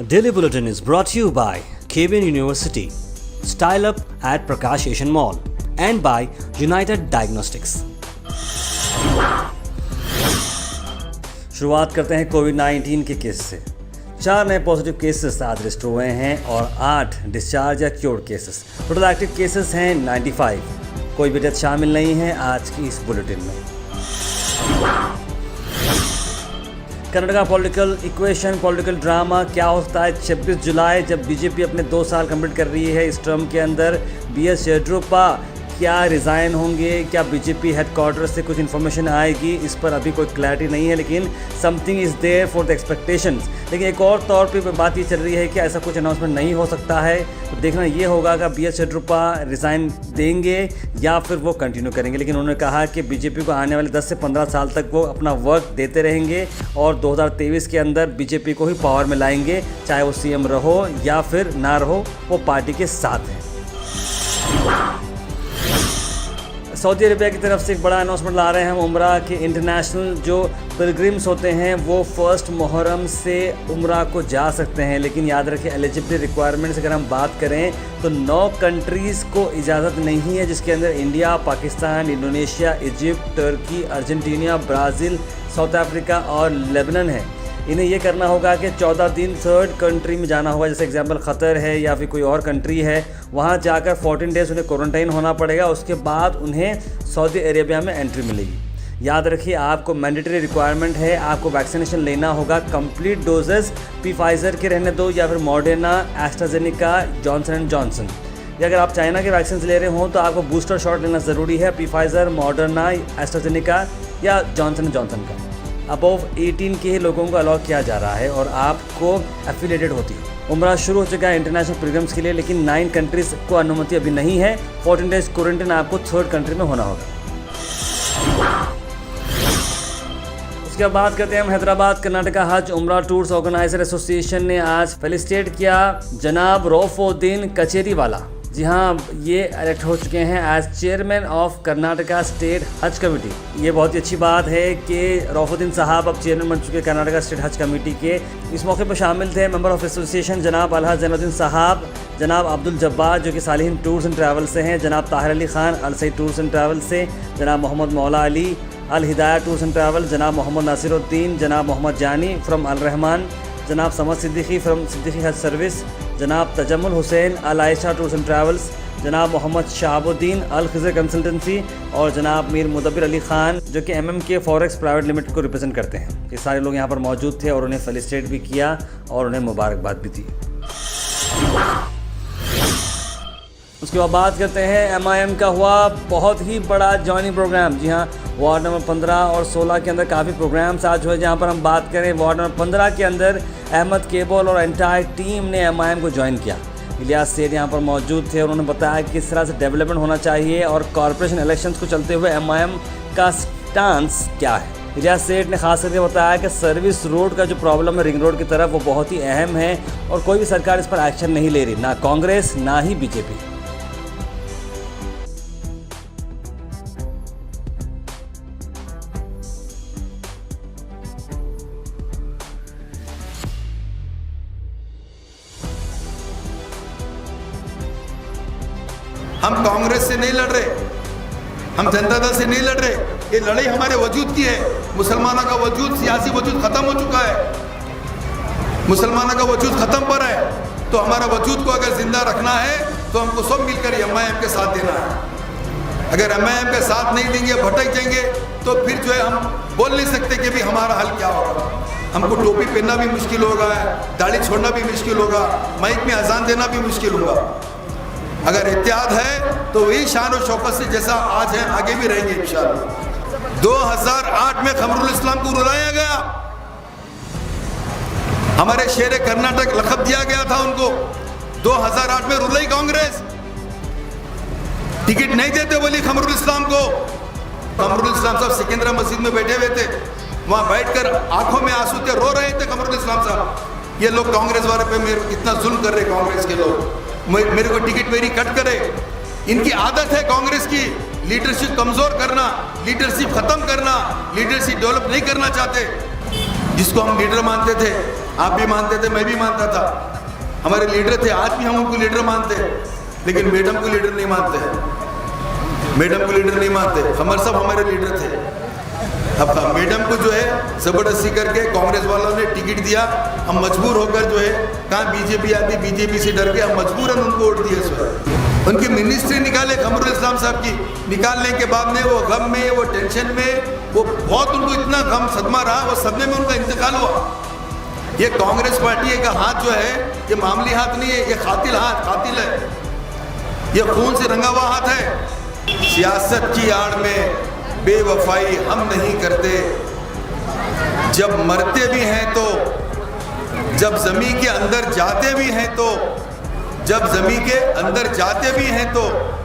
Daily Bulletin is brought to you by KBN University, Style Up at Prakash Asian Mall, and by United Diagnostics. शुरुआत करते हैं कोविड-19 के case से। 4 नए positive cases आज register हुए हैं और 8 डिस्चार्ज या cured cases. Total active cases हैं 95। कोई भी डेथ शामिल नहीं है आज की इस बुलेटिन में। Karnataka political equation, political drama क्या होता है 26 जुलाई जब बीजेपी अपने 2 साल कंप्लीट कर रही है इस टर्म के अंदर। BS येडियुरप्पा क्या रिज़ाइन होंगे, क्या बीजेपी हेडक्वार्टर से कुछ इन्फॉर्मेशन आएगी, इस पर अभी कोई क्लैरिटी नहीं है, लेकिन something is there for the expectations. लेकिन एक और तौर पे बात ये चल रही है कि ऐसा कुछ अनाउंसमेंट नहीं हो सकता है। तो देखना ये होगा कि BS येडियुरप्पा रिज़ाइन देंगे या फिर वो कंटिन्यू करेंगे। लेकिन उन्होंने कहा कि बीजेपी को आने वाले 10 से 15 साल तक वो अपना वर्क देते रहेंगे और 2023 के अंदर बीजेपी को ही पावर में लाएंगे, चाहे वो CM रहो या फिर ना रहो, वो पार्टी के साथ हैं। सऊदी अरेबिया की तरफ से एक बड़ा अनाउंसमेंट ला रहे हैं हम। उम्रा के इंटरनेशनल जो पिलग्रिम्स होते हैं वो 1 मुहर्रम से उम्रा को जा सकते हैं, लेकिन याद रखें एलिजिबिलिटी रिक्वायरमेंट्स अगर हम बात करें तो 9 कंट्रीज़ को इजाज़त नहीं है, जिसके अंदर India, Pakistan, Indonesia, Egypt, Turkey, Argentina, Brazil, south Africa और लेबनान है। इन्हें ये करना होगा कि 14 दिन थर्ड कंट्री में जाना होगा, जैसे एग्जांपल क़तर है या फिर कोई और कंट्री है, वहाँ जाकर 14 डेज़ उन्हें क्वारंटाइन होना पड़ेगा। उसके बाद उन्हें सऊदी अरेबिया में एंट्री मिलेगी। याद रखिए आपको मैंडेटरी रिक्वायरमेंट है, आपको वैक्सीनेशन लेना होगा। कंप्लीट डोजेस फाइज़र के रहने दो या फिर Moderna, AstraZeneca, Johnson and Johnson. या अगर आप चाइना के वैक्सीन ले रहे हो तो आपको बूस्टर शॉट लेना ज़रूरी है, फाइज़र, मॉडर्ना, एस्ट्राजेनेका या जॉनसन एंड जॉनसन का। अबव 18 के ही लोगों को अलाउ किया जा रहा है और आपको एफिलेटेड होती है। उम्रा शुरू हो चुका है इंटरनेशनल प्रोग्राम्स के लिए, लेकिन 9 कंट्रीज़ को अनुमति अभी नहीं है। 14 डेज क्वारंटाइन आपको थर्ड कंट्री में होना होगा। उसके बाद बात करते हैं हम हैदराबाद कर्नाटका हज उम्रा टूर्स ऑर्गेनाइजर एसोसिएशन ने आज फेलिसिटेट किया जनाब रौफुद्दीन कचेरीवाला। जी हाँ, ये इलेक्ट हो चुके हैं as chairman of Karnataka state Haj committee. ये बहुत ही अच्छी बात है कि रौफुद्दीन साहब अब चेयरमैन बन चुके हैं कर्नाटका स्टेट हज कमेटी के। इस मौके पर शामिल थे मेंबर ऑफ एसोसिएशन जनाब अलहा जैनुद्दीन साहब, जनाब अब्दुल जब्बार जो कि सालिहीन टूर्स एंड ट्रैवल से हैं, जनाब ताहिर अली खान अल सईद टूर्स एंड ट्रैवल से, जनाब मोहम्मद मौला अली अल हिदाया टूर्स एंड ट्रैवल, जनाब मोहम्मद नासिरुद्दीन, जनाब मोहम्मद जानी फ्रॉम अल रहमान, जनाब समद सिद्दीकी फ्रॉम सिद्दीकी हज सर्विस, जनाब तजम्मुल हुसैन अल आयशा टूर्स एंड ट्रैवल्स, जनाब मोहम्मद शाहबुद्दीन अल खिज़र कंसल्टेंसी और जनाब मीर मुदब्बिर अली ख़ान जो कि MMK फॉरेक्स प्राइवेट लिमिटेड को रिप्रेजेंट करते हैं। ये सारे लोग यहाँ पर मौजूद थे और उन्हें फेलिसिटेट भी किया और उन्हें मुबारकबाद भी दी। उसके बाद बात करते हैं MIM का हुआ बहुत ही बड़ा जॉइनिंग प्रोग्राम। जी हाँ, वार्ड नंबर 15 और 16 के अंदर काफ़ी प्रोग्राम्स आज हुए। जहाँ पर हम बात करें वार्ड नंबर 15 के अंदर अहमद केबल और एंटायर टीम ने MIM को ज्वाइन किया। इलियास सेठ यहाँ पर मौजूद थे और उन्होंने बताया कि किस तरह से डेवलपमेंट होना चाहिए और कॉर्पोरेशन इलेक्शंस को चलते हुए MIM का स्टांस क्या है। इलियास सेठ ने खास करके बताया कि सर्विस रोड का जो प्रॉब्लम है रिंग रोड की तरफ वो बहुत ही अहम है और कोई भी सरकार इस पर एक्शन नहीं ले रही, ना कांग्रेस ना ही बीजेपी। हम कांग्रेस से नहीं लड़ रहे, हम जनता दल से नहीं लड़ रहे। ये लड़ाई हमारे वजूद की है। मुसलमानों का वजूद, सियासी वजूद खत्म हो चुका है। मुसलमानों का वजूद खत्म पर है, तो हमारा वजूद को अगर जिंदा रखना है तो हमको सब मिलकर MIM के साथ देना है। अगर MIM के साथ नहीं देंगे, भटक जाएंगे, तो फिर जो है हम बोल नहीं सकते कि भी हमारा हल क्या होगा। हमको टोपी पहनना भी मुश्किल होगा, दाढ़ी छोड़ना भी मुश्किल होगा, माइक में अजान देना भी मुश्किल होगा। अगर इत्तेहाद है तो वही शान और शौकत से जैसा आज है आगे भी रहेंगे इंशाअल्लाह। 2008 में खमरुल इस्लाम को रुलाया गया, हमारे शेर कर्नाटक लक़ब दिया गया था उनको। 2008 में रुलाई कांग्रेस, टिकट नहीं देते बोली खमरुल इस्लाम को। खमरुल इस्लाम साहब सिकंदरा मस्जिद में बैठे हुए थे, वहां बैठकर आंखों में आंसू थे, रो रहे थे खमरुल इस्लाम साहब। ये लोग कांग्रेस वाले पे मेरे इतना जुल्म कर रहे, कांग्रेस के लोग मेरे को टिकट मेरी कट करे। इनकी आदत है कांग्रेस की लीडरशिप कमजोर करना, लीडरशिप खत्म करना, लीडरशिप डेवलप नहीं करना चाहते। जिसको हम लीडर मानते थे आप भी मानते थे, मैं भी मानता था, हमारे लीडर थे, आज भी हम उनको लीडर मानते हैं, लेकिन मैडम को लीडर नहीं मानते हैं, मैडम को लीडर नहीं मानते। कमर साहब हमारे लीडर थे। अब मैडम को जो है जबरदस्ती करके कांग्रेस वालों ने टिकट दिया, हम मजबूर होकर जो है कहाँ बीजेपी आती, बीजेपी से डर के हम मजबूरन उनको वोट दिए। सर उनकी मिनिस्ट्री निकाले कमरुल इस्लाम साहब की, निकालने के बाद में वो गम में, वो टेंशन में, वो बहुत उनको इतना गम सदमा रहा, वो सदमे में उनका इंतकाल हुआ। ये कांग्रेस पार्टी का हाथ जो है ये मामूली हाथ नहीं है, ये कातिल हाथ, कातिल है, ये खून से रंगा हुआ हाथ है। सियासत की आड़ में बेवफाई हम नहीं करते। जब मरते भी हैं तो, जब ज़मीन के अंदर जाते भी हैं तो, जब ज़मीन के अंदर जाते भी हैं तो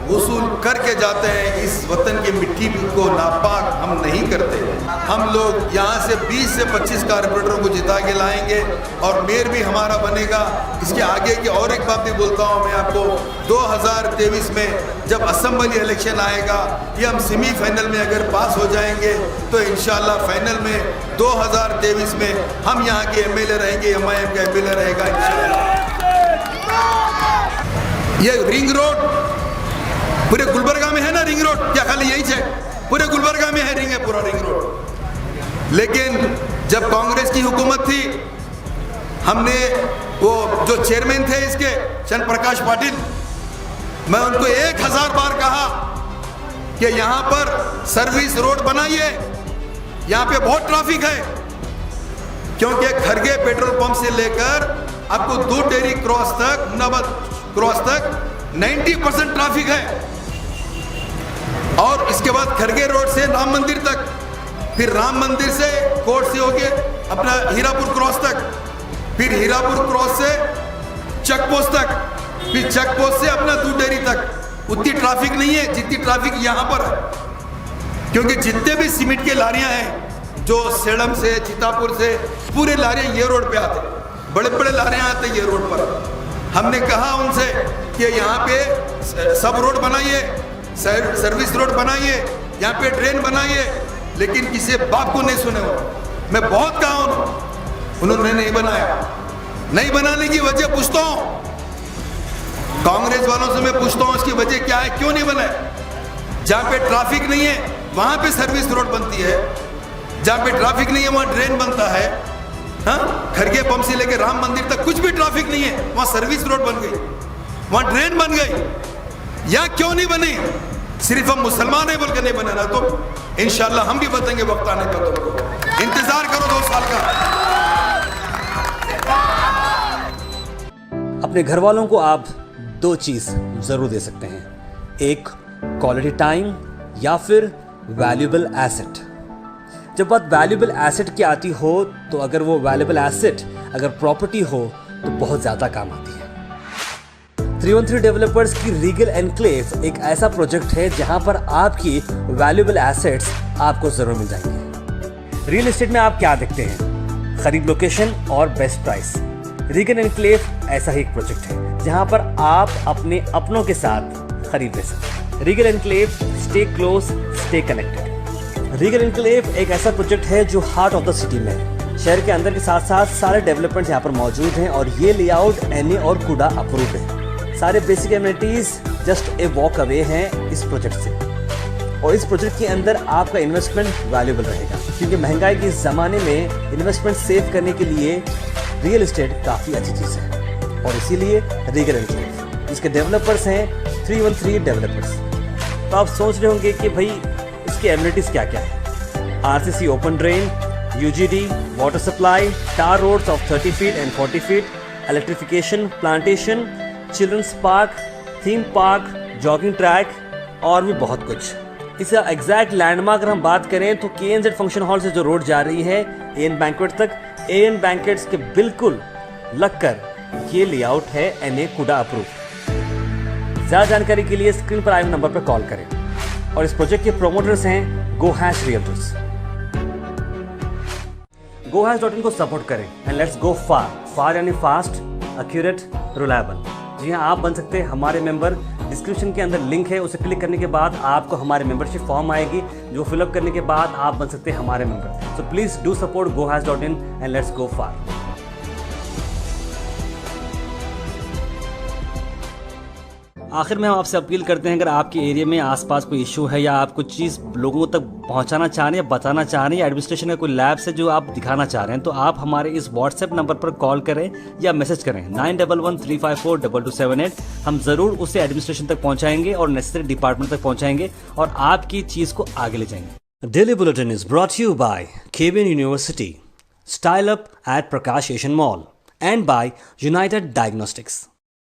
वसूल करके जाते हैं। इस वतन की मिट्टी को नापाक हम नहीं करते। हम लोग यहाँ से 20 से 25 कारपोरेटरों को जिता के लाएंगे और मेयर भी हमारा बनेगा। इसके आगे की और एक बात भी बोलता हूँ मैं आपको, 2023 में जब असेंबली इलेक्शन आएगा, ये हम सेमीफाइनल में अगर पास हो जाएंगे तो इंशाल्लाह फाइनल में 2023 में हम यहाँ के एमएलए रहेंगे, एमआईएम का एमएलए रहेगा इंशाल्लाह। ये रिंग रोड पूरे गुलबर्गा में है ना, रिंग रोड, क्या खाली यही है? पूरे गुलबर्गा में है, रिंग है पूरा रिंग रोड। लेकिन जब कांग्रेस की हुकूमत थी, हमने वो जो चेयरमैन थे इसके चंद्र प्रकाश पाटिल, मैं उनको 1000 बार कहा कि यहाँ पर सर्विस रोड बनाइए, यहाँ पे बहुत ट्रैफिक है, क्योंकि खरगे पेट्रोल पंप से लेकर आपको 2 टेरी क्रॉस तक, मुनाबाद क्रॉस तक 90% ट्रैफिक है। और इसके बाद खरगे रोड से राम मंदिर तक, फिर राम मंदिर से कोर्ट से होके अपना हीरापुर क्रॉस तक, फिर हीरापुर क्रॉस से चेक पोस्ट तक, फिर चेक पोस्ट से अपना दूटेरी तक। उतनी ट्रैफिक नहीं है जितनी ट्रैफिक यहाँ पर है, क्योंकि जितने भी सीमेंट के लारियाँ हैं जो सेडम से, चितापुर से, पूरे लारियाँ ये रोड पे आते, बड़े बड़े लारियाँ आते ये रोड पर। हमने कहा उनसे कि यहाँ पे सब रोड बनाइए, सर्विस रोड बनाइए, यहाँ पे ड्रेन बनाइए, लेकिन किसी बाप को नहीं सुने हो। मैं बहुत कहा उन्होंने नहीं बनाया। नहीं बनाने की वजह पूछता हूँ, कांग्रेस वालों से मैं पूछता हूँ इसकी वजह क्या है, क्यों नहीं बनाया? जहाँ पे ट्रैफिक नहीं है वहाँ पे सर्विस रोड बनती है, जहाँ पे ट्रैफिक नहीं है वहाँ ड्रेन बनता है। हाँ, खरगे पंप से लेकर राम मंदिर तक कुछ भी ट्रैफिक नहीं है, वहाँ सर्विस रोड बन गई, वहाँ ड्रेन बन गई। या क्यों नहीं बनी? सिर्फ हम मुसलमान है बोल के नहीं बने ना, तो इंशाल्लाह हम भी बताएंगे वक्त आने पर। तुमको इंतजार करो 2 साल का। अपने घर वालों को आप 2 चीज़ ज़रूर दे सकते हैं, एक क्वालिटी टाइम या फिर वैल्यूएबल एसेट। जब बात वैल्यूएबल एसेट की आती हो तो अगर वो वैल्यूएबल एसेट अगर प्रॉपर्टी हो तो बहुत ज़्यादा काम आती है। 313 डेवलपर्स की रीगल एनक्लेव एक ऐसा प्रोजेक्ट है जहां पर आपकी वैल्यूएबल एसेट्स आपको ज़रूर मिल जाएंगे। रियल एस्टेट में आप क्या देखते हैं? खरीद लोकेशन और बेस्ट प्राइस। रीगल एनक्लेव ऐसा ही एक प्रोजेक्ट है जहां पर आप अपने अपनों के साथ खरीद ले सकते हैं। Regal enclave, stay close, stay connected. Regal enclave एक ऐसा प्रोजेक्ट है जो हार्ट ऑफ द सिटी में है। शहर के अंदर के साथ साथ सारे डेवलपमेंट्स यहाँ पर मौजूद हैं और ये लेआउट एनए और कुडा अप्रूव्ड है। सारे basic amenities just a walk away हैं इस प्रोजेक्ट से। और इस प्रोजेक्ट के अंदर आपका इन्वेस्टमेंट वैल्यूएबल रहेगा, क्योंकि महंगाई के इस ज़माने में इन्वेस्टमेंट सेव करने के लिए रियल एस्टेट काफ़ी अच्छी चीज़ है। और इसीलिए रीगल एनक्लेव, जिसके डेवलपर्स हैं 313 डेवलपर्स। तो आप सोच रहे होंगे कि भाई इसके एमिनिटीज़ क्या क्या है? RCC open drain, UGD, water supply, tar roads of 30 feet and 40 feet, electrification, plantation, children's park, theme park, jogging track और भी बहुत कुछ। इसका एग्जैक्ट लैंडमार्क अगर हम बात करें तो KNZ फंक्शन हॉल से जो रोड जा रही है AN बैंक्वेट तक, AN बैंक्वेट्स के बिल्कुल लगकर ये लेआउट है NA कुडा अप्रूव। ज़्यादा जानकारी के लिए स्क्रीन पर आए नंबर पर कॉल करें। और इस प्रोजेक्ट के प्रोमोटर्स हैं GoHash Realtors। GoHash.in को सपोर्ट करें एंड लेट्स गो फार यानी फास्ट, एक्यूरेट, रिलायबल। जी हाँ, आप बन सकते हैं हमारे मेंबर। डिस्क्रिप्शन के अंदर लिंक है, उसे क्लिक करने के बाद आपको हमारे मेंबरशिप फॉर्म आएगी, जो फिलअप करने के बाद आप बन सकते हैं हमारे member. So please do support GoHash.in and let's go far. आखिर में हम आपसे अपील करते हैं, अगर आपके एरिया में आसपास कोई इशू है या आप कुछ चीज़ लोगों तक पहुंचाना चाह रहे हैं या बताना चाह रहे हैं या एडमिनिस्ट्रेशन का कोई लैब से जो आप दिखाना चाह रहे हैं, तो आप हमारे इस व्हाट्सएप नंबर पर कॉल करें या मैसेज करें 9113542278। हम ज़रूर उसे एडमिनिस्ट्रेशन तक पहुँचाएंगे और नेसेसरी डिपार्टमेंट तक पहुँचाएंगे और आपकी चीज़ को आगे ले जाएंगे। Daily bulletin is brought you by cabin university, style up at Prakash Asian mall, and by United Diagnostics.